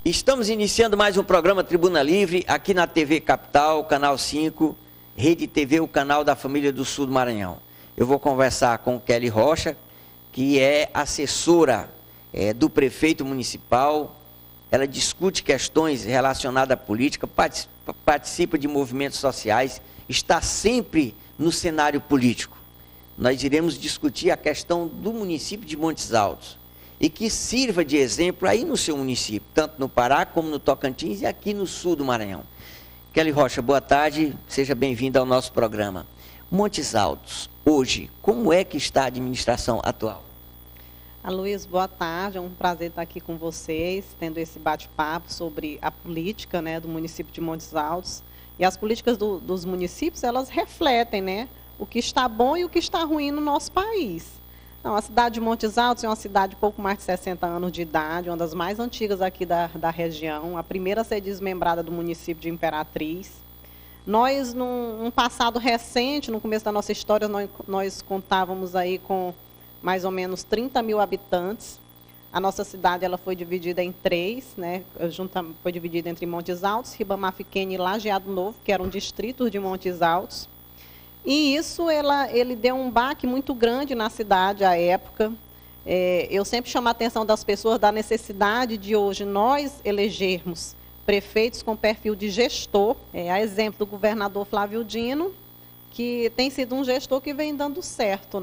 Estamos iniciando mais um programa Tribuna Livre, aqui na TV Capital, Canal 5, Rede TV, o canal da família do Sul do Maranhão. Eu vou conversar com Kelly Rocha, que é assessora do prefeito municipal. Ela discute questões relacionadas à política, participa de movimentos sociais, está sempre no cenário político. Nós iremos discutir a questão do município de Montes Altos e que sirva de exemplo aí no seu município, tanto no Pará como no Tocantins e aqui no sul do Maranhão. Kelly Rocha, boa tarde, seja bem-vinda ao nosso programa. Montes Altos, hoje, como é que está a administração atual? Luiz, boa tarde, é um prazer estar aqui com vocês, tendo esse bate-papo sobre a política, do município de Montes Altos. E as políticas dos municípios, elas refletem, o que está bom e o que está ruim no nosso país. Então, a cidade de Montes Altos é uma cidade de pouco mais de 60 anos de idade, uma das mais antigas aqui da região, a primeira a ser desmembrada do município de Imperatriz. Nós, num passado recente, no começo da nossa história, nós contávamos aí com mais ou menos 30 mil habitantes. A nossa cidade ela foi dividida em três, foi dividida entre Montes Altos, Ribamar Pequeno e Lajeado Novo, que eram distritos de Montes Altos. E isso ele deu um baque muito grande na cidade à época. Eu sempre chamo a atenção das pessoas da necessidade de hoje nós elegermos prefeitos com perfil de gestor, a exemplo do governador Flávio Dino, que tem sido um gestor que vem dando certo,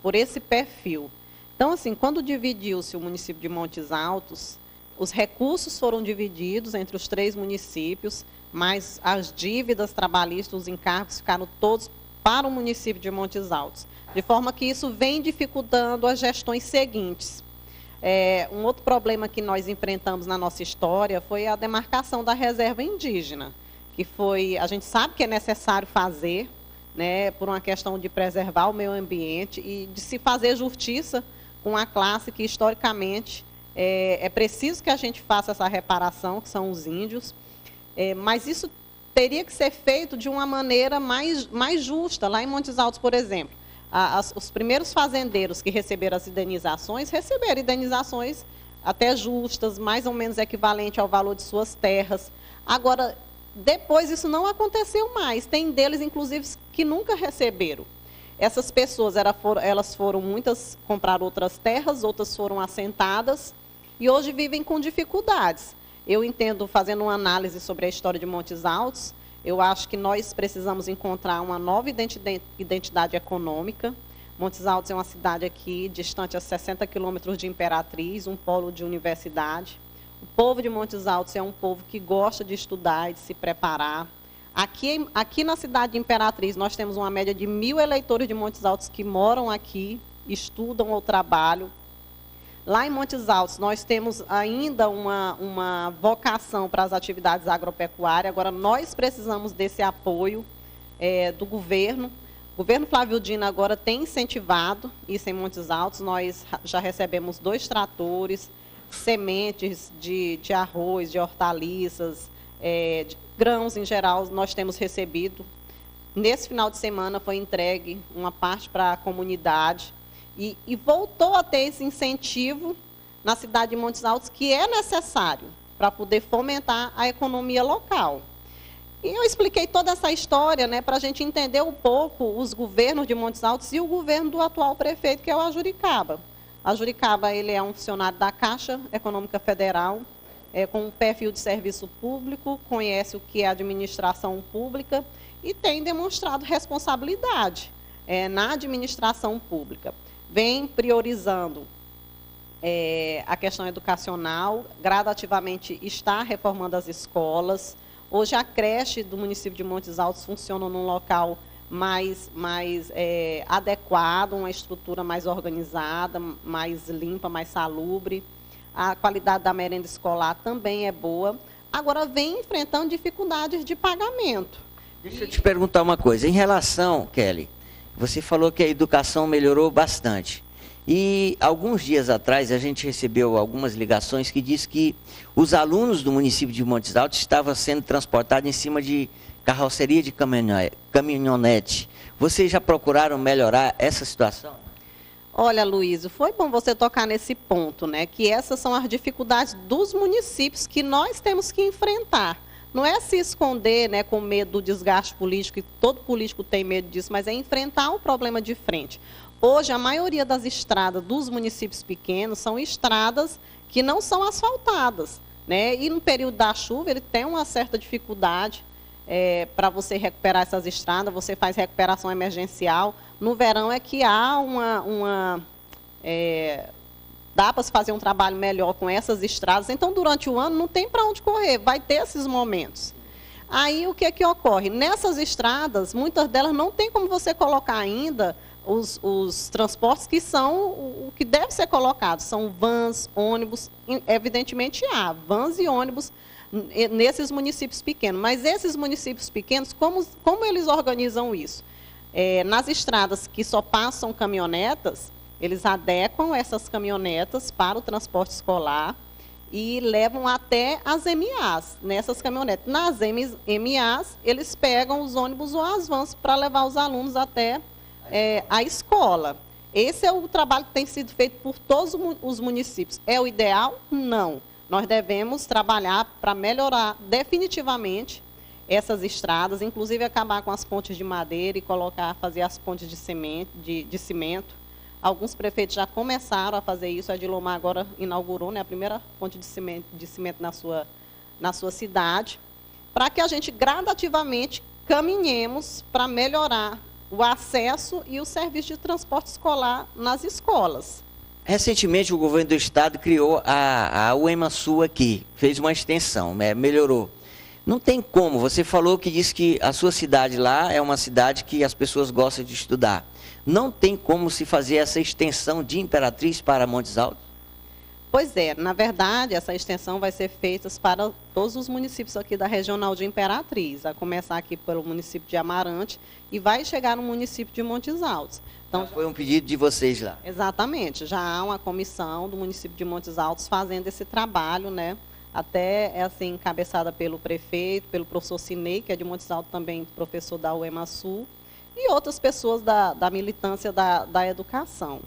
por esse perfil. Então, assim, quando dividiu-se o município de Montes Altos, os recursos foram divididos entre os três municípios, mas as dívidas trabalhistas, os encargos ficaram todos para o município de Montes Altos, de forma que isso vem dificultando as gestões seguintes. Um outro problema que nós enfrentamos na nossa história foi a demarcação da reserva indígena, que a gente sabe que é necessário fazer, por uma questão de preservar o meio ambiente e de se fazer justiça com a classe que, historicamente, é preciso que a gente faça essa reparação, que são os índios, mas isso teria que ser feito de uma maneira mais justa. Lá em Montes Altos, por exemplo, os primeiros fazendeiros que receberam as indenizações, receberam indenizações até justas, mais ou menos equivalente ao valor de suas terras. Agora, depois isso não aconteceu mais. Tem deles, inclusive, que nunca receberam. Essas pessoas, muitas compraram outras terras, outras foram assentadas e hoje vivem com dificuldades. Eu entendo, fazendo uma análise sobre a história de Montes Altos, eu acho que nós precisamos encontrar uma nova identidade econômica. Montes Altos é uma cidade aqui, distante a 60 quilômetros de Imperatriz, um polo de universidade. O povo de Montes Altos é um povo que gosta de estudar e de se preparar. Aqui na cidade de Imperatriz, nós temos uma média de 1.000 eleitores de Montes Altos que moram aqui, estudam ou trabalham. Lá em Montes Altos, nós temos ainda uma vocação para as atividades agropecuárias. Agora, nós precisamos desse apoio do governo. O governo Flávio Dino agora tem incentivado isso em Montes Altos. Nós já recebemos 2 tratores, sementes de arroz, de hortaliças, de grãos em geral, nós temos recebido. Nesse final de semana foi entregue uma parte para a comunidade e voltou a ter esse incentivo na cidade de Montes Altos, que é necessário para poder fomentar a economia local. E eu expliquei toda essa história para a gente entender um pouco os governos de Montes Altos e o governo do atual prefeito, que é o Ajuricaba. Ajuricaba, ele é um funcionário da Caixa Econômica Federal, com um perfil de serviço público, conhece o que é administração pública e tem demonstrado responsabilidade na administração pública. Vem priorizando a questão educacional, gradativamente está reformando as escolas. Hoje a creche do município de Montes Altos funciona num local mais adequado, uma estrutura mais organizada, mais limpa, mais salubre. A qualidade da merenda escolar também é boa. Agora, vem enfrentando dificuldades de pagamento. Deixa eu te perguntar uma coisa. Em relação, Kelly, você falou que a educação melhorou bastante. E alguns dias atrás a gente recebeu algumas ligações que diz que os alunos do município de Montes Altos estavam sendo transportados em cima de carroceria de caminhonete. Vocês já procuraram melhorar essa situação? Olha, Luísio, foi bom você tocar nesse ponto, né? Que essas são as dificuldades dos municípios que nós temos que enfrentar. Não é se esconder, né, com medo do desgaste político, e todo político tem medo disso, mas é enfrentar o problema de frente. Hoje, a maioria das estradas dos municípios pequenos são estradas que não são asfaltadas, né? E no período da chuva, ele tem uma certa dificuldade para você recuperar essas estradas, você faz recuperação emergencial. No verão é que há dá para se fazer um trabalho melhor com essas estradas. Então, durante o ano, não tem para onde correr, vai ter esses momentos. Aí, o que ocorre? Nessas estradas, muitas delas não tem como você colocar ainda os transportes que são o que deve ser colocado. São vans, ônibus, evidentemente há vans e ônibus nesses municípios pequenos. Mas esses municípios pequenos, como eles organizam isso? Nas estradas que só passam caminhonetas, eles adequam essas caminhonetas para o transporte escolar e levam até as MAs, nessas caminhonetas. Nas MAs, eles pegam os ônibus ou as vans para levar os alunos até a escola. Esse é o trabalho que tem sido feito por todos os municípios. É o ideal? Não. Nós devemos trabalhar para melhorar definitivamente essas estradas, inclusive acabar com as pontes de madeira e fazer as pontes de cimento. Alguns prefeitos já começaram a fazer isso. A Edilomar agora inaugurou, né, a primeira ponte de cimento na sua cidade, para que a gente gradativamente caminhemos para melhorar o acesso e o serviço de transporte escolar nas escolas. Recentemente, o governo do estado criou a UEMASul aqui, fez uma extensão, melhorou. Não tem como, você falou que disse que a sua cidade lá é uma cidade que as pessoas gostam de estudar. Não tem como se fazer essa extensão de Imperatriz para Montes Altos? Pois é, na verdade, essa extensão vai ser feita para todos os municípios aqui da regional de Imperatriz, a começar aqui pelo município de Amarante e vai chegar no município de Montes Altos. Então, foi um pedido de vocês lá? Exatamente, já há uma comissão do município de Montes Altos fazendo esse trabalho, né? Até assim, encabeçada pelo prefeito, pelo professor Cinei, que é de Montes Altos também, professor da UEMASul, e outras pessoas da militância da educação.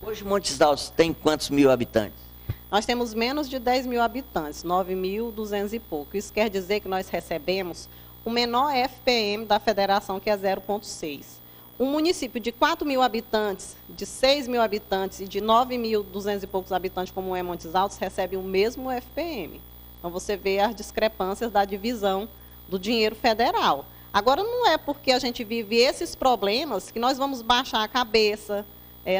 Hoje Montes Altos tem quantos mil habitantes? Nós temos menos de 10 mil habitantes, 9.200 e pouco. Isso quer dizer que nós recebemos o menor FPM da federação, que é 0,6. Um município de 4 mil habitantes, de 6 mil habitantes e de 9.200 e poucos habitantes, como é Montes Altos, recebe o mesmo FPM. Então, você vê as discrepâncias da divisão do dinheiro federal. Agora, não é porque a gente vive esses problemas que nós vamos baixar a cabeça,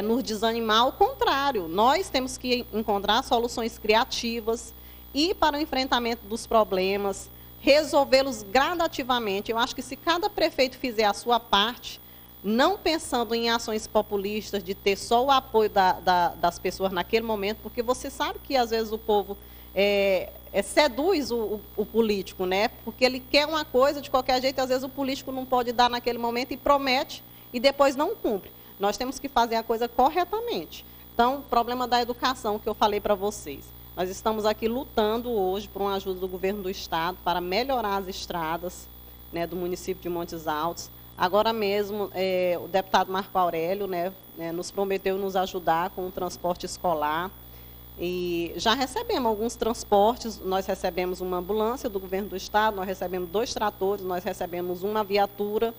nos desanimar. Ao contrário, nós temos que encontrar soluções criativas, ir para o enfrentamento dos problemas, resolvê-los gradativamente. Eu acho que se cada prefeito fizer a sua parte, não pensando em ações populistas, de ter só o apoio das pessoas naquele momento, porque você sabe que, às vezes, o povo seduz o político, né? Porque ele quer uma coisa de qualquer jeito, às vezes o político não pode dar naquele momento e promete e depois não cumpre. Nós temos que fazer a coisa corretamente. Então, o problema da educação que eu falei para vocês. Nós estamos aqui lutando hoje por uma ajuda do governo do estado para melhorar as estradas, né, do município de Montes Altos. Agora mesmo, o deputado Marco Aurélio, né, nos prometeu nos ajudar com o transporte escolar. E já recebemos alguns transportes. Nós recebemos uma ambulância do governo do estado, nós recebemos 2 tratores, nós recebemos uma viatura.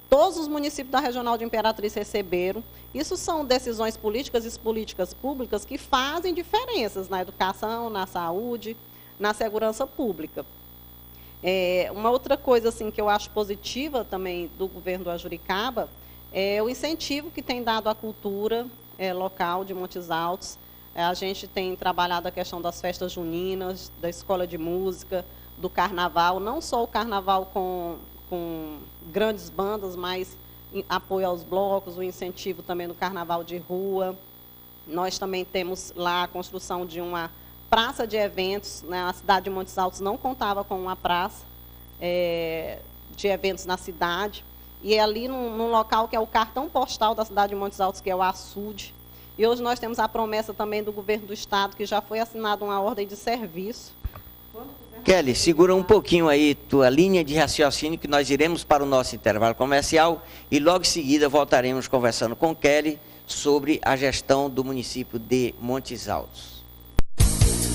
Todos os municípios da Regional de Imperatriz receberam. Isso são decisões políticas e políticas públicas que fazem diferenças na educação, na saúde, na segurança pública. Uma outra coisa assim, que eu acho positiva também do governo do Ajuricaba é o incentivo que tem dado à cultura local de Montes Altos. A gente tem trabalhado a questão das festas juninas, da escola de música, do carnaval, não só o carnaval com grandes bandas, mas apoio aos blocos, o incentivo também do carnaval de rua. Nós também temos lá a construção de uma praça de eventos, né? A cidade de Montes Altos não contava com uma praça de eventos na cidade, e é ali num local que é o cartão postal da cidade de Montes Altos, que é o açude. E hoje nós temos a promessa também do governo do estado, que já foi assinada uma ordem de serviço. Kelly, segura um pouquinho aí tua linha de raciocínio, que nós iremos para o nosso intervalo comercial e logo em seguida voltaremos conversando com Kelly sobre a gestão do município de Montes Altos.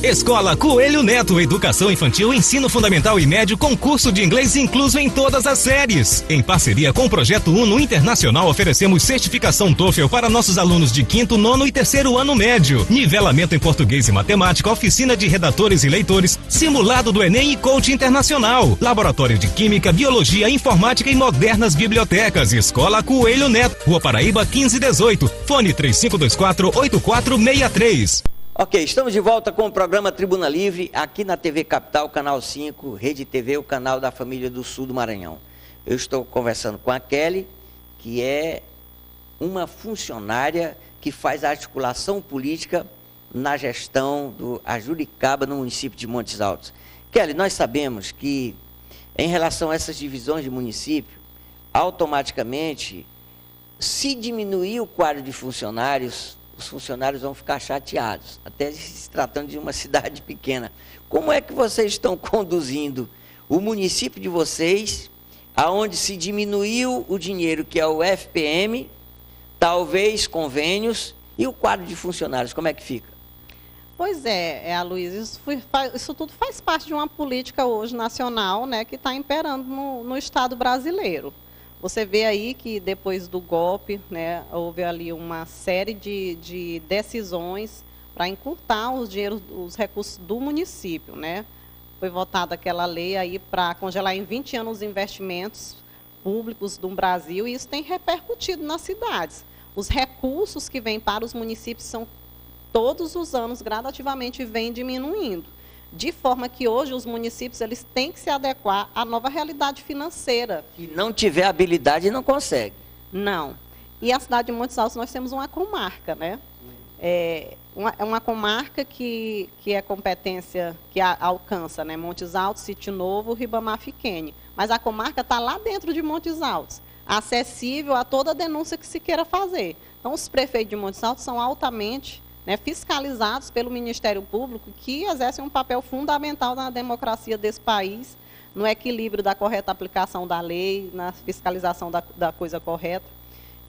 Escola Coelho Neto, Educação Infantil, Ensino Fundamental e Médio, com curso de inglês incluso em todas as séries. Em parceria com o Projeto Uno Internacional, oferecemos certificação TOEFL para nossos alunos de 5º, 9º e 3º ano médio. Nivelamento em português e matemática, oficina de redatores e leitores, simulado do Enem e coach internacional. Laboratório de Química, Biologia, Informática e modernas bibliotecas. Escola Coelho Neto, Rua Paraíba 1518, fone 3524-8463. Ok, estamos de volta com o programa Tribuna Livre, aqui na TV Capital, Canal 5, Rede TV, o canal da família do Sul do Maranhão. Eu estou conversando com a Kelly, que é uma funcionária que faz a articulação política na gestão do Ajuricaba, no município de Montes Altos. Kelly, nós sabemos que, em relação a essas divisões de município, automaticamente, se diminuir o quadro de funcionários, os funcionários vão ficar chateados, até se tratando de uma cidade pequena. Como é que vocês estão conduzindo o município de vocês, aonde se diminuiu o dinheiro que é o FPM, talvez convênios, e o quadro de funcionários, como é que fica? Pois é, Aloysio, isso tudo faz parte de uma política hoje nacional, né, que está imperando no Estado brasileiro. Você vê aí que depois do golpe, né, houve ali uma série de decisões para encurtar os recursos do município, né? Foi votada aquela lei aí para congelar em 20 anos os investimentos públicos do Brasil, e isso tem repercutido nas cidades. Os recursos que vêm para os municípios são todos os anos gradativamente vêm diminuindo, de forma que hoje os municípios eles têm que se adequar à nova realidade financeira. Se não tiver habilidade, não consegue. Não. E a cidade de Montes Altos nós temos uma comarca, né? É uma comarca que é competência, que alcança, né? Montes Altos, Sítio Novo, Ribamar Fiquene. Mas a comarca está lá dentro de Montes Altos, acessível a toda denúncia que se queira fazer. Então, os prefeitos de Montes Altos são altamente, né, fiscalizados pelo Ministério Público, que exercem um papel fundamental na democracia desse país, no equilíbrio da correta aplicação da lei, na fiscalização da coisa correta.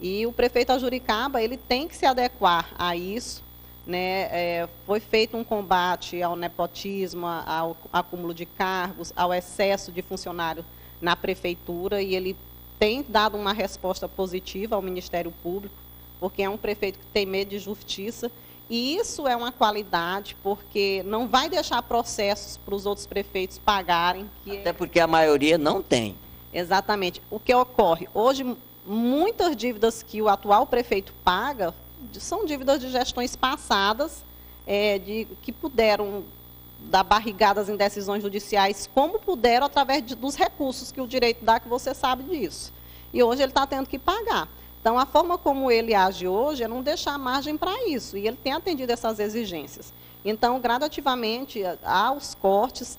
E o prefeito Ajuricaba, ele tem que se adequar a isso, né? Foi feito um combate ao nepotismo, ao acúmulo de cargos, ao excesso de funcionário na prefeitura, e ele tem dado uma resposta positiva ao Ministério Público, porque é um prefeito que tem medo de justiça. E isso é uma qualidade, porque não vai deixar processos para os outros prefeitos pagarem. Até porque a maioria não tem. Exatamente. O que ocorre? Hoje, muitas dívidas que o atual prefeito paga são dívidas de gestões passadas, que puderam dar barrigadas em decisões judiciais, como puderam, através dos recursos que o direito dá, que você sabe disso. E hoje ele está tendo que pagar. Então, a forma como ele age hoje é não deixar margem para isso, e ele tem atendido essas exigências. Então, gradativamente, há os cortes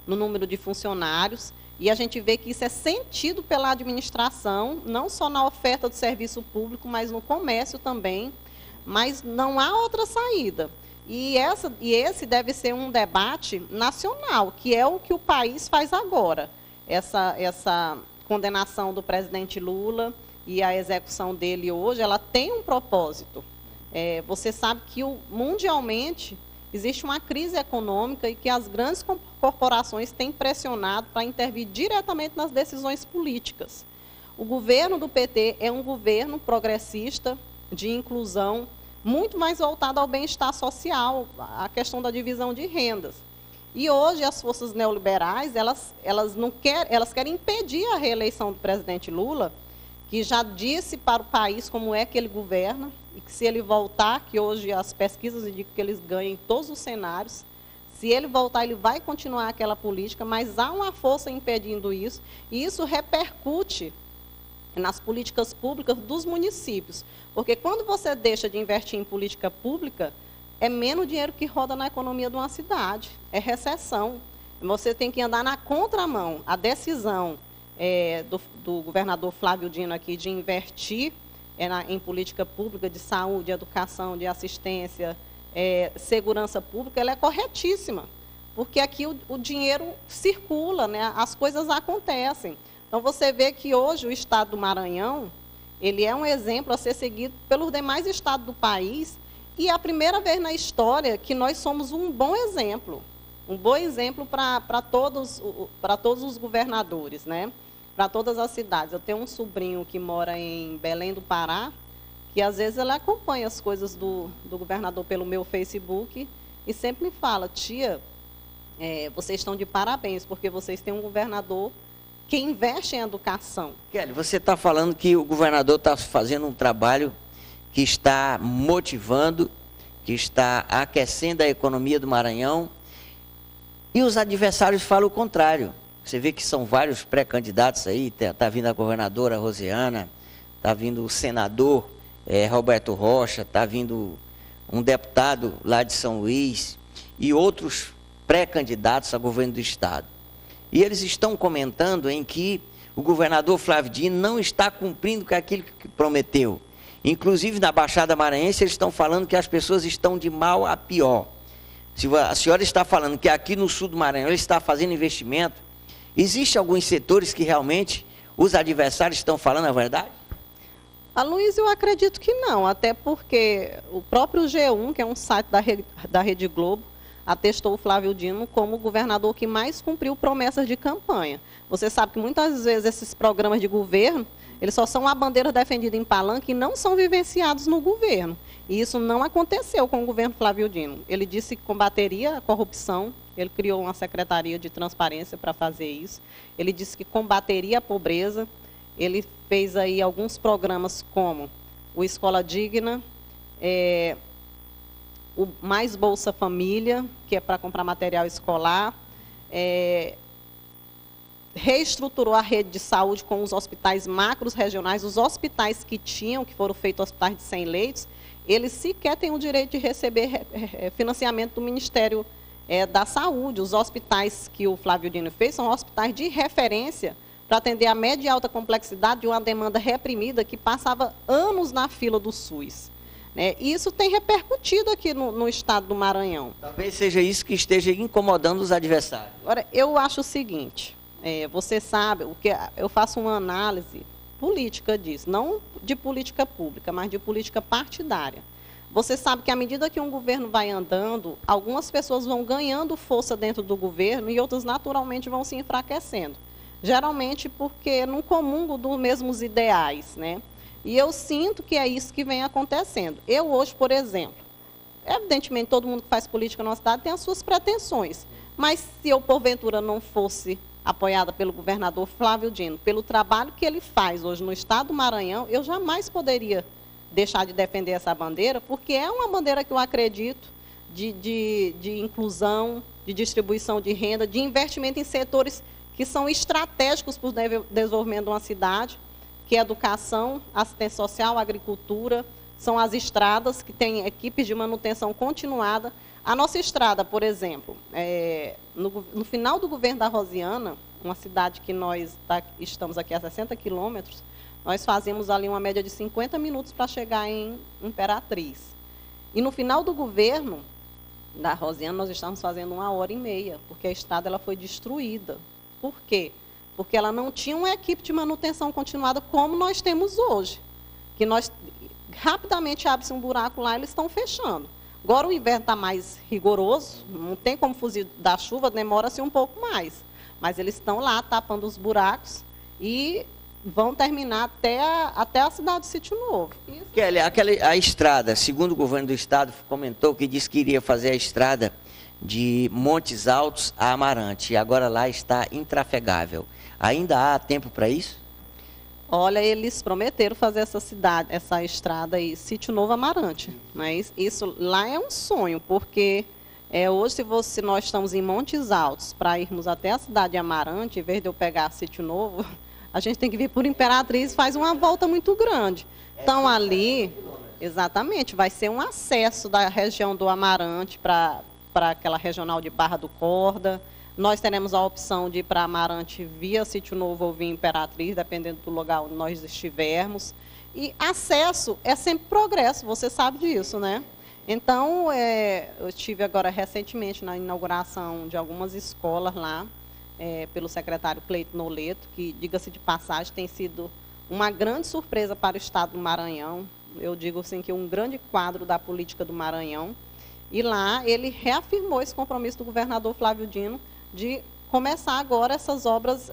no número de funcionários, e a gente vê que isso é sentido pela administração, não só na oferta do serviço público, mas no comércio também, mas não há outra saída. E esse deve ser um debate nacional, que é o que o país faz agora. Essa condenação do presidente Lula e a execução dele hoje, ela tem um propósito. Você sabe que mundialmente existe uma crise econômica e que as grandes corporações têm pressionado para intervir diretamente nas decisões políticas. O governo do PT é um governo progressista, de inclusão, muito mais voltado ao bem-estar social, à questão da divisão de rendas. E hoje as forças neoliberais, elas querem impedir a reeleição do presidente Lula, que já disse para o país como é que ele governa, e que se ele voltar, que hoje as pesquisas indicam que eles ganham em todos os cenários, se ele voltar, ele vai continuar aquela política, mas há uma força impedindo isso, e isso repercute nas políticas públicas dos municípios. Porque quando você deixa de investir em política pública, é menos dinheiro que roda na economia de uma cidade, é recessão. Você tem que andar na contramão. A decisão do governador Flávio Dino aqui de investir em política pública de saúde, educação, de assistência, segurança pública, ela é corretíssima, porque aqui o dinheiro circula, né? As coisas acontecem. Então, você vê que hoje o Estado do Maranhão, Ele é um exemplo a ser seguido pelos demais estados do país e é a primeira vez na história que nós somos um bom exemplo para todos os governadores, né? Para todas as cidades. Eu tenho um sobrinho que mora em Belém do Pará, que às vezes ele acompanha as coisas do governador pelo meu Facebook e sempre me fala, tia, vocês estão de parabéns, porque vocês têm um governador que investe em educação. Kelly, você está falando que o governador está fazendo um trabalho que está motivando, que está aquecendo a economia do Maranhão, e os adversários falam o contrário. Você vê que são vários pré-candidatos aí, está vindo a governadora Rosiana, está vindo o senador Roberto Rocha, está vindo um deputado lá de São Luís, e outros pré-candidatos a governo do estado. E eles estão comentando em que o governador Flávio Dino não está cumprindo com aquilo que prometeu. Inclusive, na Baixada Maranhense, eles estão falando que as pessoas estão de mal a pior. Se a senhora está falando que aqui no sul do Maranhão ele está fazendo investimento, existem alguns setores que realmente os adversários estão falando a verdade? Luiz, eu acredito que não, até porque o próprio G1, que é um site da Rede Globo, atestou o Flávio Dino como o governador que mais cumpriu promessas de campanha. Você sabe que muitas vezes esses programas de governo, eles só são a bandeira defendida em palanque e não são vivenciados no governo. E isso não aconteceu com o governo Flávio Dino. Ele disse que combateria a corrupção, ele criou uma secretaria de transparência para fazer isso. Ele disse que combateria a pobreza. Ele fez aí alguns programas como o Escola Digna, o Mais Bolsa Família, que é para comprar material escolar, reestruturou a rede de saúde com os hospitais macros regionais, os hospitais que foram feitos hospitais de 100 leitos, eles sequer têm o direito de receber financiamento do Ministério da Saúde. Os hospitais que o Flávio Dino fez são hospitais de referência para atender a média e alta complexidade de uma demanda reprimida que passava anos na fila do SUS. E isso tem repercutido aqui no estado do Maranhão. Talvez seja isso que esteja incomodando os adversários. Agora, eu acho o seguinte, você sabe, eu faço uma análise política disso, não de política pública, mas de política partidária. Você sabe que à medida que um governo vai andando, algumas pessoas vão ganhando força dentro do governo e outras naturalmente vão se enfraquecendo. Geralmente porque não comungam dos mesmos ideais, né? E eu sinto que é isso que vem acontecendo. Eu hoje, por exemplo, evidentemente todo mundo que faz política na cidade tem as suas pretensões, mas se eu porventura não fosse apoiada pelo governador Flávio Dino, pelo trabalho que ele faz hoje no estado do Maranhão, eu jamais poderia deixar de defender essa bandeira, porque é uma bandeira que eu acredito de inclusão, de distribuição de renda, de investimento em setores que são estratégicos para o desenvolvimento de uma cidade, que é educação, assistência social, agricultura, são as estradas, que têm equipes de manutenção continuada. A nossa estrada, por exemplo, no final do governo da Rosiana, uma cidade que nós estamos aqui a 60 quilômetros, nós fazíamos ali uma média de 50 minutos para chegar em Imperatriz. E no final do governo da Rosiana, nós estamos fazendo 1h30, porque a estrada ela foi destruída. Por quê? Porque ela não tinha uma equipe de manutenção continuada como nós temos hoje. Que nós, rapidamente abre-se um buraco lá, eles estão fechando. Agora o inverno está mais rigoroso, não tem como fugir da chuva, demora-se um pouco mais. Mas eles estão lá tapando os buracos e vão terminar até a cidade de Sítio Novo. Kelly, a estrada, segundo o governo do estado, comentou que disse que iria fazer a estrada de Montes Altos a Amarante, e agora lá está intrafegável. Ainda há tempo para isso? Olha, eles prometeram fazer essa estrada aí, Sítio Novo Amarante. Mas isso lá é um sonho, porque hoje, se nós estamos em Montes Altos, para irmos até a cidade de Amarante, em vez de eu pegar Sítio Novo, a gente tem que vir por Imperatriz, faz uma volta muito grande. Então, ali, exatamente, vai ser um acesso da região do Amarante para aquela regional de Barra do Corda. Nós teremos a opção de ir para Amarante via Sítio Novo ou via Imperatriz, dependendo do lugar onde nós estivermos. E acesso é sempre progresso, você sabe disso, né? Então, eu estive agora recentemente na inauguração de algumas escolas lá, pelo secretário Cleito Noleto, que, diga-se de passagem, tem sido uma grande surpresa para o estado do Maranhão. Eu digo assim que um grande quadro da política do Maranhão. E lá ele reafirmou esse compromisso do governador Flávio Dino de começar agora essas obras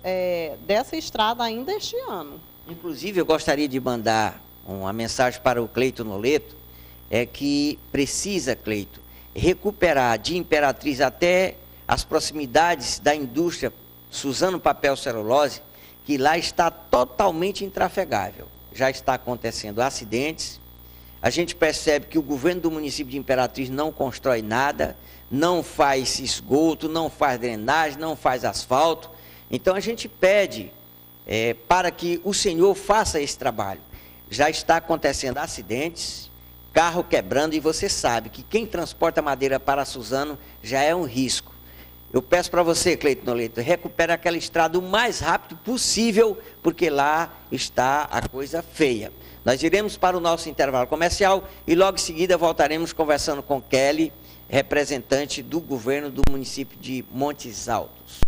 dessa estrada ainda este ano. Inclusive, eu gostaria de mandar uma mensagem para o Cleito Noleto, que precisa, Cleito, recuperar de Imperatriz até as proximidades da indústria Suzano Papel Celulose, que lá está totalmente intrafegável. Já está acontecendo acidentes. A gente percebe que o governo do município de Imperatriz não constrói nada, não faz esgoto, não faz drenagem, não faz asfalto. Então a gente pede para que o senhor faça esse trabalho. Já está acontecendo acidentes, carro quebrando, e você sabe que quem transporta madeira para Suzano já é um risco. Eu peço para você, Cleito Noleto, recupere aquela estrada o mais rápido possível, porque lá está a coisa feia. Nós iremos para o nosso intervalo comercial e logo em seguida voltaremos conversando com Kelly, representante do governo do município de Montes Altos.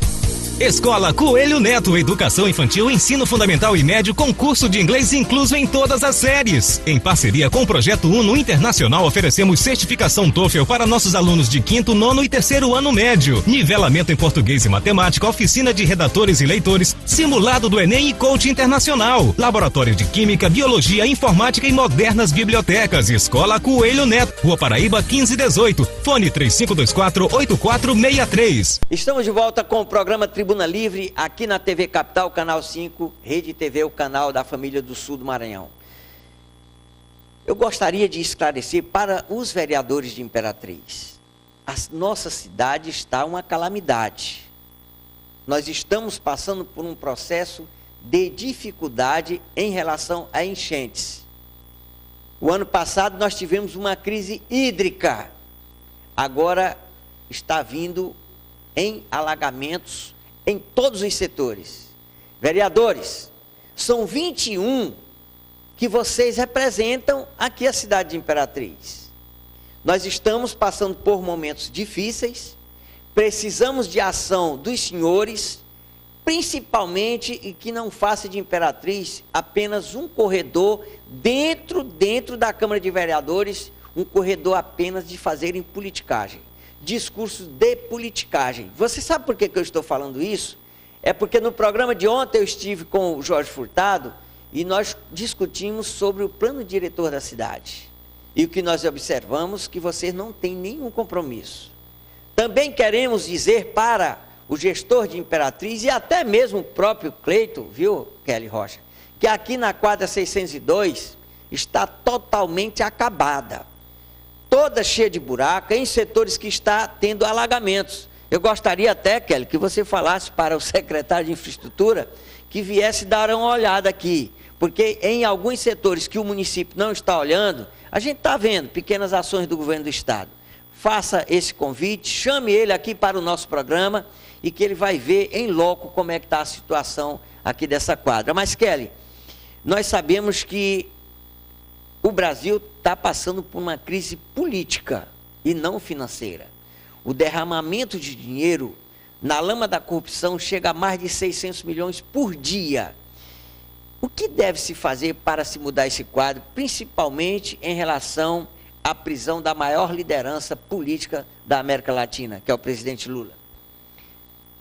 Escola Coelho Neto, Educação Infantil, Ensino Fundamental e Médio com curso de inglês incluso em todas as séries. Em parceria com o Projeto Uno Internacional, oferecemos certificação TOEFL para nossos alunos de 5º, 9º e 3º ano médio. Nivelamento em português e matemática, oficina de redatores e leitores, simulado do Enem e coach internacional. Laboratório de Química, Biologia, Informática e modernas bibliotecas. Escola Coelho Neto, Rua Paraíba 1518, fone 3524-8463. Estamos de volta com o programa Tribuna Livre, aqui na TV Capital, Canal 5, Rede TV, o canal da família do Sul do Maranhão. Eu gostaria de esclarecer para os vereadores de Imperatriz. A nossa cidade está uma calamidade. Nós estamos passando por um processo de dificuldade em relação a enchentes. O ano passado nós tivemos uma crise hídrica. Agora está vindo em alagamentos em todos os setores. Vereadores, são 21 que vocês representam aqui a cidade de Imperatriz. Nós estamos passando por momentos difíceis, precisamos de ação dos senhores, principalmente, e que não faça de Imperatriz apenas um corredor dentro da Câmara de Vereadores, um corredor apenas de fazerem politicagem. Discurso de politicagem. Você sabe por que eu estou falando isso? É porque no programa de ontem eu estive com o Jorge Furtado e nós discutimos sobre o plano diretor da cidade. E o que nós observamos é que vocês não têm nenhum compromisso. Também queremos dizer para o gestor de Imperatriz e até mesmo o próprio Cleito, viu, Kelly Rocha, que aqui na quadra 602 está totalmente acabada. Toda cheia de buraco, em setores que está tendo alagamentos. Eu gostaria até, Kelly, que você falasse para o secretário de Infraestrutura que viesse dar uma olhada aqui, porque em alguns setores que o município não está olhando, a gente está vendo pequenas ações do governo do estado. Faça esse convite, chame ele aqui para o nosso programa e que ele vai ver em loco como é que está a situação aqui dessa quadra. Mas, Kelly, nós sabemos que o Brasil está passando por uma crise política e não financeira. O derramamento de dinheiro na lama da corrupção chega a mais de 600 milhões por dia. O que deve se fazer para se mudar esse quadro, principalmente em relação à prisão da maior liderança política da América Latina, que é o presidente Lula?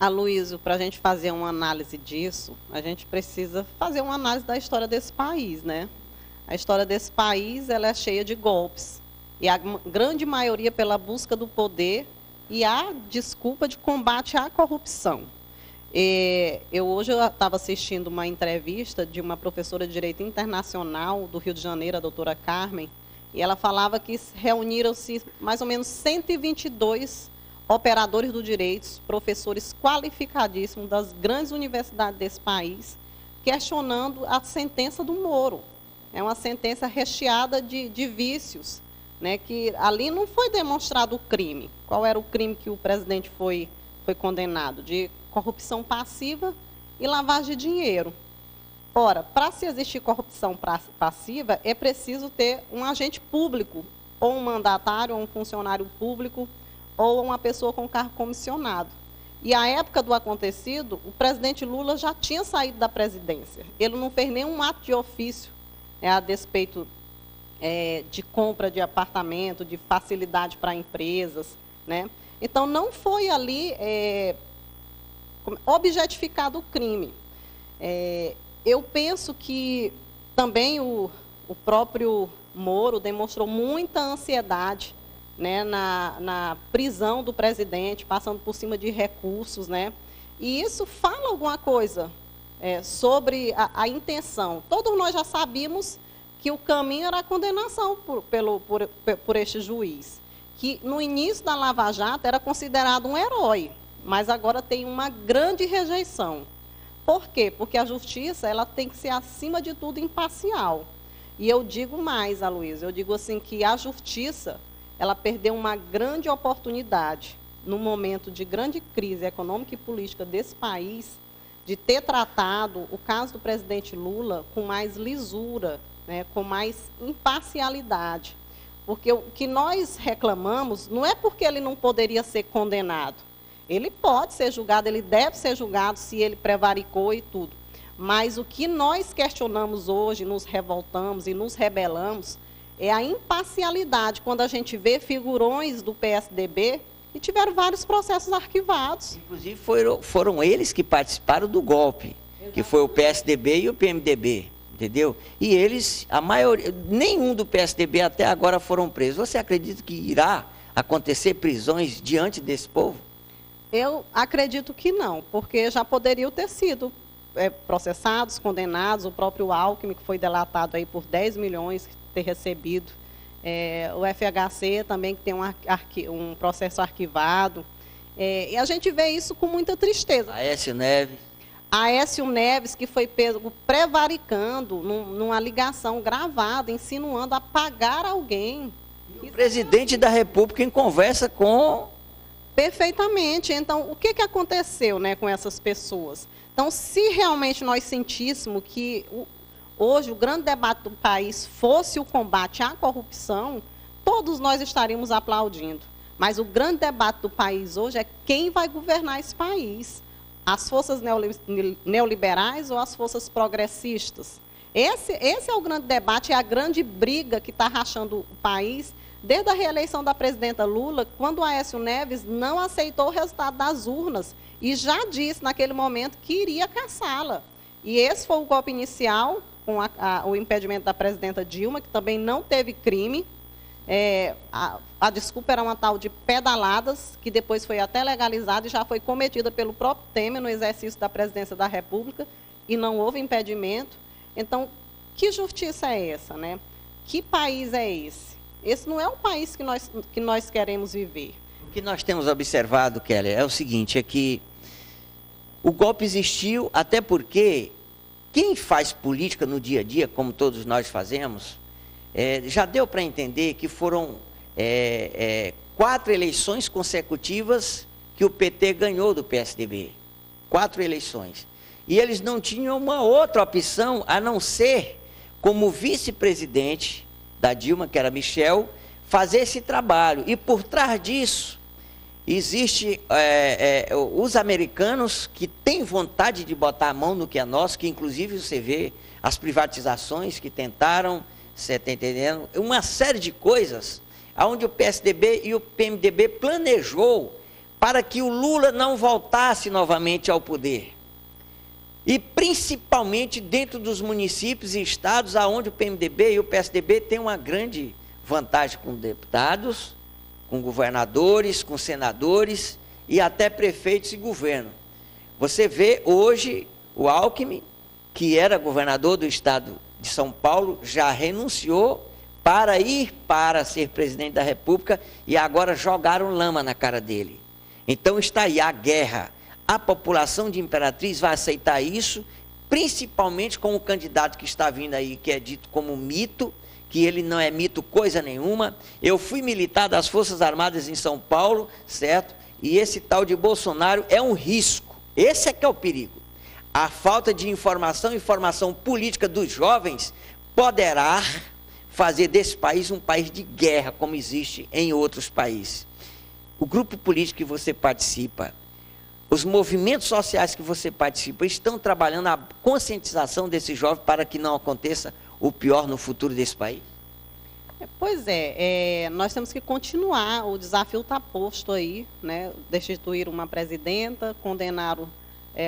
Aloysio, para a gente fazer uma análise disso, a gente precisa fazer uma análise da história desse país, né? A história desse país ela é cheia de golpes, e a grande maioria pela busca do poder e a desculpa de combate à corrupção. Hoje eu estava assistindo uma entrevista de uma professora de Direito Internacional do Rio de Janeiro, a doutora Carmen, e ela falava que reuniram-se mais ou menos 122 operadores do direito, professores qualificadíssimos das grandes universidades desse país, questionando a sentença do Moro. É uma sentença recheada de vícios, né, que ali não foi demonstrado o crime. Qual era o crime que o presidente foi condenado? De corrupção passiva e lavagem de dinheiro. Ora, para se existir corrupção passiva, é preciso ter um agente público, ou um mandatário, ou um funcionário público, ou uma pessoa com cargo comissionado. E à época do acontecido, o presidente Lula já tinha saído da presidência. Ele não fez nenhum ato de ofício, a despeito de compra de apartamento, de facilidade para empresas, né? Então, não foi ali objetificado o crime. Eu penso que também o próprio Moro demonstrou muita ansiedade, né, na prisão do presidente, passando por cima de recursos, né? E isso fala alguma coisa sobre a intenção. Todos nós já sabíamos que o caminho era a condenação por este juiz, que no início da Lava Jato era considerado um herói, mas agora tem uma grande rejeição. Por quê? Porque a justiça ela tem que ser, acima de tudo, imparcial. E eu digo mais, Aloysio, eu digo assim que a justiça ela perdeu uma grande oportunidade, no momento de grande crise econômica e política desse país, de ter tratado o caso do presidente Lula com mais lisura, né, com mais imparcialidade. Porque o que nós reclamamos não é porque ele não poderia ser condenado. Ele pode ser julgado, ele deve ser julgado se ele prevaricou e tudo. Mas o que nós questionamos hoje, nos revoltamos e nos rebelamos, é a imparcialidade, quando a gente vê figurões do PSDB que tiveram vários processos arquivados. Inclusive foram eles que participaram do golpe, que foi o PSDB e o PMDB, entendeu? E eles, a maioria, nenhum do PSDB até agora foram presos. Você acredita que irá acontecer prisões diante desse povo? Eu acredito que não, porque já poderiam ter sido processados, condenados, o próprio Alckmin, que foi delatado aí por 10 milhões, ter recebido, o FHC também, que tem um processo arquivado, e a gente vê isso com muita tristeza. Aécio Neves. Aécio Neves, que foi pego prevaricando numa ligação gravada, insinuando a pagar alguém. O presidente da República em conversa com... Perfeitamente. Então, o que aconteceu, né, com essas pessoas? Então, se realmente nós sentíssemos que hoje o grande debate do país fosse o combate à corrupção, todos nós estaríamos aplaudindo. Mas o grande debate do país hoje é quem vai governar esse país. As forças neoliberais ou as forças progressistas? Esse é o grande debate, é a grande briga que está rachando o país, desde a reeleição da presidenta Lula, quando o Aécio Neves não aceitou o resultado das urnas e já disse naquele momento que iria caçá-la. E esse foi o golpe inicial, com o impedimento da presidenta Dilma, que também não teve crime. A desculpa era uma tal de pedaladas, que depois foi até legalizada e já foi cometida pelo próprio Temer no exercício da presidência da República, e não houve impedimento. Então, que justiça é essa, né? Que país é esse? Esse não é um país que nós queremos viver. O que nós temos observado, Kelly, é o seguinte, é que o golpe existiu até porque quem faz política no dia a dia, como todos nós fazemos, já deu para entender que foram 4 eleições consecutivas que o PT ganhou do PSDB. 4 eleições. E eles não tinham uma outra opção a não ser, como vice-presidente da Dilma, que era Michel, fazer esse trabalho. E por trás disso, existe os americanos que têm vontade de botar a mão no que é nosso, que inclusive você vê as privatizações que tentaram, você está entendendo? Uma série de coisas onde o PSDB e o PMDB planejou para que o Lula não voltasse novamente ao poder. E principalmente dentro dos municípios e estados onde o PMDB e o PSDB têm uma grande vantagem com deputados, com governadores, com senadores e até prefeitos e governo. Você vê hoje o Alckmin, que era governador do estado de São Paulo, já renunciou para ir para ser presidente da República e agora jogaram lama na cara dele. Então está aí a guerra. A população de Imperatriz vai aceitar isso, principalmente com o candidato que está vindo aí, que é dito como mito, que ele não é mito coisa nenhuma. Eu fui militar das Forças Armadas em São Paulo, certo? E esse tal de Bolsonaro é um risco. Esse é que é o perigo. A falta de informação política dos jovens poderá fazer desse país um país de guerra, como existe em outros países. O grupo político que você participa, os movimentos sociais que você participa estão trabalhando a conscientização desse jovem para que não aconteça o pior no futuro desse país? Pois é, nós temos que continuar, o desafio está posto aí, né? Destituir uma presidenta, condenaram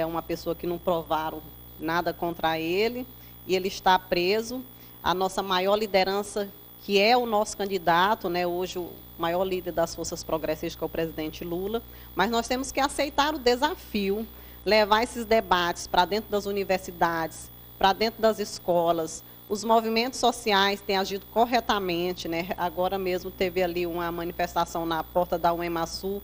uma pessoa que não provaram nada contra ele, e ele está preso. A nossa maior liderança, que é o nosso candidato, né? Hoje o maior líder das forças progressistas, que é o presidente Lula, mas nós temos que aceitar o desafio, levar esses debates para dentro das universidades, para dentro das escolas. Os movimentos sociais têm agido corretamente, né? Agora mesmo teve ali uma manifestação na porta da UEMASU,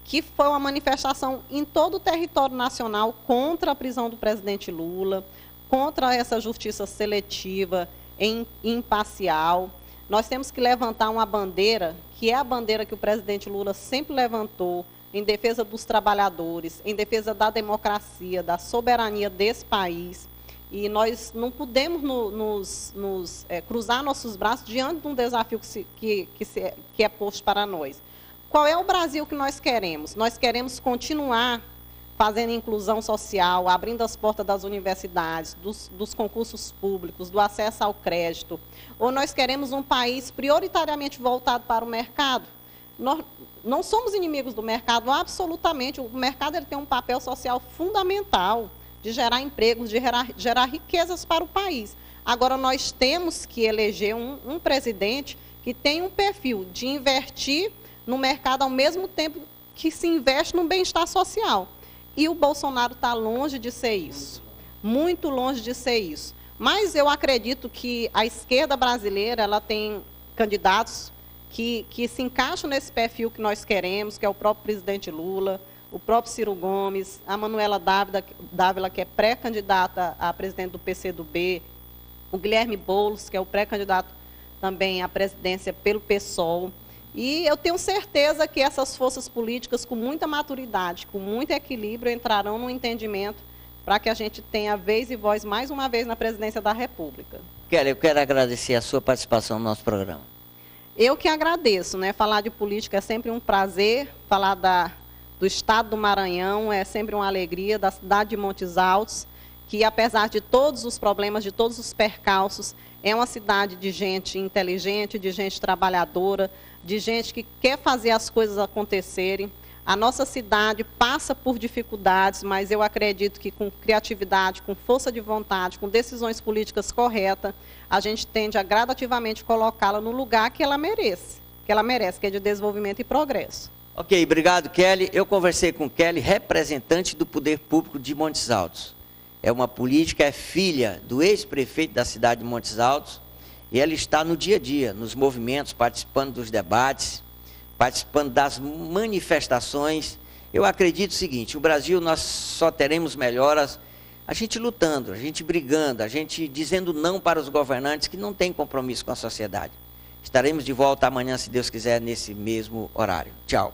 que foi uma manifestação em todo o território nacional contra a prisão do presidente Lula, contra essa justiça seletiva e imparcial. Nós temos que levantar uma bandeira, que é a bandeira que o presidente Lula sempre levantou, em defesa dos trabalhadores, em defesa da democracia, da soberania desse país. E nós não podemos cruzar nossos braços diante de um desafio que é posto para nós. Qual é o Brasil que nós queremos? Nós queremos continuar fazendo inclusão social, abrindo as portas das universidades, dos concursos públicos, do acesso ao crédito. Ou nós queremos um país prioritariamente voltado para o mercado? Nós não somos inimigos do mercado, absolutamente. O mercado ele tem um papel social fundamental, de gerar empregos, de gerar riquezas para o país. Agora, nós temos que eleger um presidente que tem um perfil de investir no mercado ao mesmo tempo que se investe no bem-estar social. E o Bolsonaro está longe de ser isso, muito longe de ser isso. Mas eu acredito que a esquerda brasileira ela tem candidatos que se encaixam nesse perfil que nós queremos, que é o próprio presidente Lula, o próprio Ciro Gomes, a Manuela Dávila, que é pré-candidata a presidente do PCdoB, o Guilherme Boulos, que é o pré-candidato também à presidência pelo PSOL. E eu tenho certeza que essas forças políticas, com muita maturidade, com muito equilíbrio, entrarão no entendimento para que a gente tenha vez e voz mais uma vez na presidência da República. Kelly, eu quero agradecer a sua participação no nosso programa. Eu que agradeço, né? Falar de política é sempre um prazer, falar do estado do Maranhão é sempre uma alegria, da cidade de Montes Altos, que apesar de todos os problemas, de todos os percalços, é uma cidade de gente inteligente, de gente trabalhadora, de gente que quer fazer as coisas acontecerem. A nossa cidade passa por dificuldades, mas eu acredito que com criatividade, com força de vontade, com decisões políticas corretas, a gente tende a gradativamente colocá-la no lugar que ela merece, que é de desenvolvimento e progresso. Ok, obrigado, Kelly. Eu conversei com Kelly, representante do Poder Público de Montes Altos. É uma política, é filha do ex-prefeito da cidade de Montes Altos, e ela está no dia a dia, nos movimentos, participando dos debates, participando das manifestações. Eu acredito o seguinte, o Brasil nós só teremos melhoras a gente lutando, a gente brigando, a gente dizendo não para os governantes que não têm compromisso com a sociedade. Estaremos de volta amanhã, se Deus quiser, nesse mesmo horário. Tchau.